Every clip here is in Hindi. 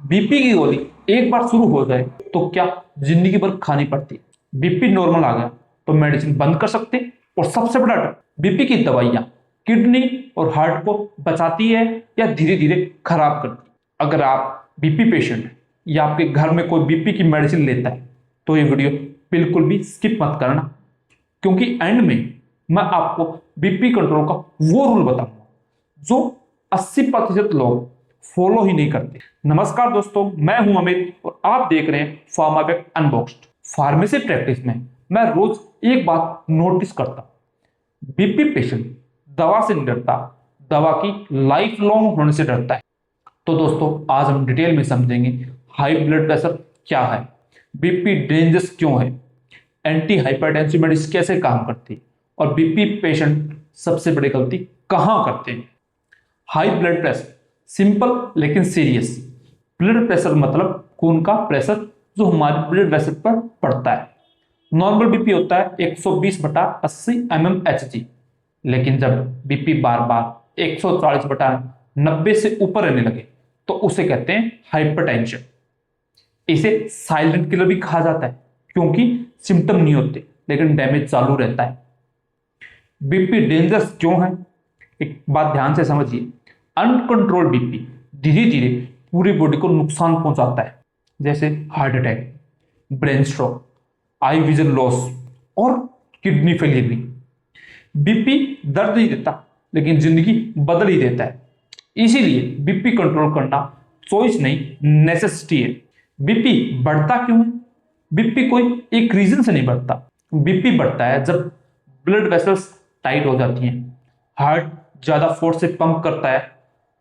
बीपी की गोली एक बार शुरू हो जाए तो क्या जिंदगी भर खानी पड़ती है। बीपी नॉर्मल आ गया तो मेडिसिन बंद कर सकते हैं। और सबसे बड़ा डर, बीपी की दवाइयां किडनी और हार्ट को बचाती है या धीरे धीरे खराब करती है। अगर आप बीपी पेशेंट हैं या आपके घर में कोई बीपी की मेडिसिन लेता है तो ये वीडियो बिल्कुल भी स्किप मत करना, क्योंकि एंड में मैं आपको बीपी कंट्रोल का वो रूल बताऊंगा जो 80% लोग फॉलो ही नहीं करते। नमस्कार दोस्तों, मैं हूं अमित और आप देख रहे हैं फार्मावेक अनबॉक्स्ड। फार्मेसी प्रैक्टिस में मैं रोज एक बात नोटिस करता, बीपी पेशेंट दवा से नहीं डरता, दवा की लाइफ लॉन्ग होने से डरता है। तो दोस्तों, आज हम डिटेल में समझेंगे हाई ब्लड प्रेशर क्या है, बीपी डेंजरस क्यों है, एंटी हाइपरटेंसिव मेडिसिन कैसे काम करती है और बीपी पेशेंट सबसे बड़ी गलती कहां करते हैं। हाई ब्लड प्रेशर सिंपल लेकिन सीरियस। ब्लड प्रेशर मतलब खून का प्रेशर जो हमारे ब्लड वेसल पर पड़ता है। नॉर्मल बीपी होता है 120/80 mmHg, लेकिन जब बीपी बार बार 140/90 से ऊपर रहने लगे तो उसे कहते हैं हाइपरटेंशन। इसे साइलेंट किलर भी कहा जाता है क्योंकि सिम्टम नहीं होते लेकिन डैमेज चालू रहता है। बीपी डेंजरस क्यों है, एक बात ध्यान से समझिए। अनकंट्रोल्ड बीपी धीरे धीरे पूरी बॉडी को नुकसान पहुंचाता है, जैसे heart attack, brain stroke, eye vision loss और किडनी फेलियर भी। बीपी दर्द नहीं देता लेकिन जिंदगी बदल ही देता है। इसीलिए बीपी कंट्रोल करना चॉइस नहीं, नेसेसिटी है। बीपी बढ़ता क्यों है? बीपी कोई एक रीजन से नहीं बढ़ता। बीपी बढ़ता है जब ब्लड वेसल्स टाइट हो जाती हैं, हार्ट ज्यादा फोर्स से पंप करता है,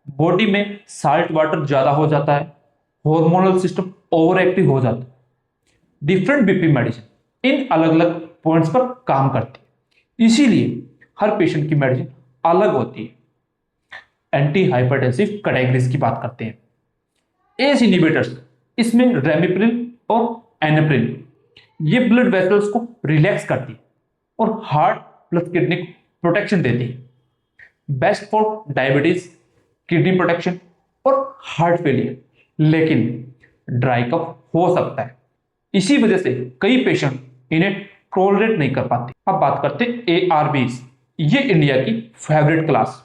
बॉडी में साल्ट वाटर ज्यादा हो जाता है, हार्मोनल सिस्टम ओवर एक्टिव हो जाता है। डिफरेंट बीपी मेडिसिन इन अलग अलग पॉइंट्स पर काम करती है, इसीलिए हर पेशेंट की मेडिसिन अलग होती है। एंटी हाइपरटेंसिव कैटेगरीज की बात करते हैं। एस इनहिबिटर्स, इसमें रेमिप्रिल और एनेप्रिल, ये ब्लड वेसल्स को रिलैक्स करती है और हार्ट प्लस किडनी को प्रोटेक्शन देती है। Best for diabetes, kidney protection और हार्ट फेलियर, लेकिन ड्राई कफ हो सकता है। इसी वजह से कई पेशेंट इन्हें टॉलरेट नहीं कर पाते। अब बात करते हैं एआरबीज, ये इंडिया की फेवरेट क्लास।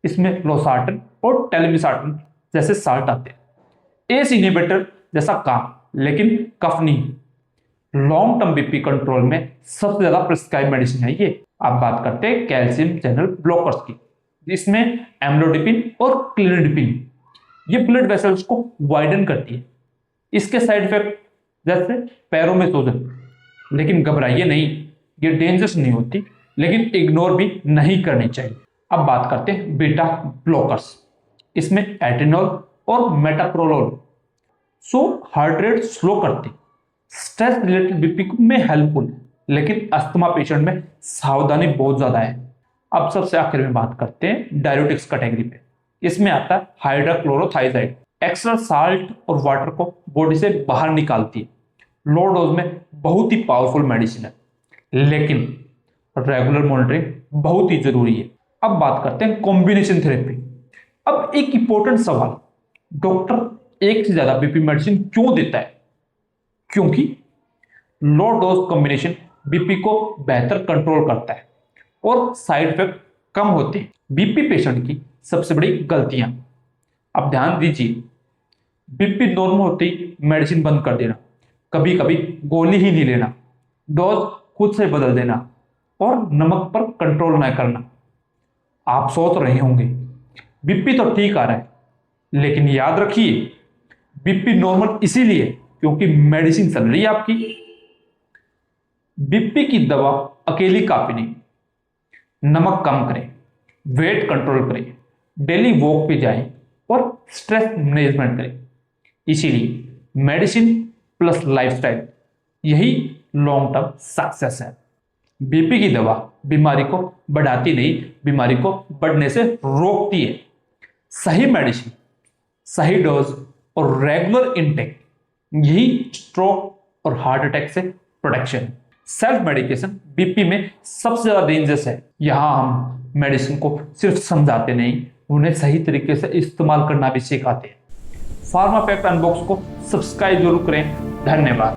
इसमें लोसार्टन और टेलमिसार्टन जैसे साल्ट आते हैं। एस इनहिबिटर जैसा काम, लेकिन कफ नहीं। लॉन्ग टर्म बीपी कंट्रोल में सबसे ज्यादा प्रिस्क्राइब मेडिसिन है ये। अब बात करते हैं कैल्शियम चैनल ब्लॉकर्स की, जिसमें एम्लोडिपिन और क्लिनिडिपिन, ये ब्लड वेसल्स को वाइडन करती है। इसके साइड इफेक्ट जैसे पैरों में सूजन, लेकिन घबराइए नहीं, ये डेंजरस नहीं होती, लेकिन इग्नोर भी नहीं करनी चाहिए। अब बात करते हैं बीटा ब्लॉकर्स, इसमें एटेनॉल और मेटाप्रोलोल, सो हार्ट रेट स्लो करते, स्ट्रेस रिलेटेड बीपी में हेल्पफुल, लेकिन अस्थमा पेशेंट में सावधानी बहुत ज्यादा है। अब सबसे आखिर में बात करते हैं डायरेटिक्स कैटेगरी पे। इसमें आता है हाइड्रोक्लोरोथाइजाइड, एक्स्ट्रा साल्ट और वाटर को बॉडी से बाहर निकालती है। लो डोज में बहुत ही पावरफुल मेडिसिन है, लेकिन रेगुलर मॉनिटरिंग बहुत ही जरूरी है। अब बात करते हैं कॉम्बिनेशन थेरेपी। अब एक इंपॉर्टेंट सवाल, डॉक्टर एक से ज्यादा बीपी मेडिसिन क्यों देता है? क्योंकि लो डोज कॉम्बिनेशन बीपी को बेहतर कंट्रोल करता है और साइड इफेक्ट कम होते हैं। बीपी पेशेंट की सबसे बड़ी गलतियां, अब ध्यान दीजिए। बीपी नॉर्मल होते ही मेडिसिन बंद कर देना, कभी कभी गोली ही नहीं लेना, डोज खुद से बदल देना और नमक पर कंट्रोल न करना। आप सोच रहे होंगे बीपी तो ठीक आ रहा है, लेकिन याद रखिए बीपी नॉर्मल इसीलिए क्योंकि मेडिसिन चल रही है आपकी। बीपी की दवा अकेली काफी नहीं, नमक कम करें, वेट कंट्रोल करें, डेली वॉक पे जाएं और स्ट्रेस मैनेजमेंट करें। इसीलिए मेडिसिन प्लस लाइफस्टाइल, यही लॉन्ग टर्म सक्सेस है। बीपी की दवा बीमारी को बढ़ाती नहीं, बीमारी को बढ़ने से रोकती है। सही मेडिसिन, सही डोज और रेगुलर इनटेक, यही स्ट्रोक और हार्ट अटैक से प्रोटेक्शन है। सेल्फ मेडिकेशन बीपी में सबसे ज्यादा डेंजरस है। यहां हम मेडिसिन को सिर्फ समझाते नहीं, उन्हें सही तरीके से इस्तेमाल करना भी सिखाते हैं। फार्मा फैक्ट अनबॉक्स को सब्सक्राइब जरूर करें। धन्यवाद।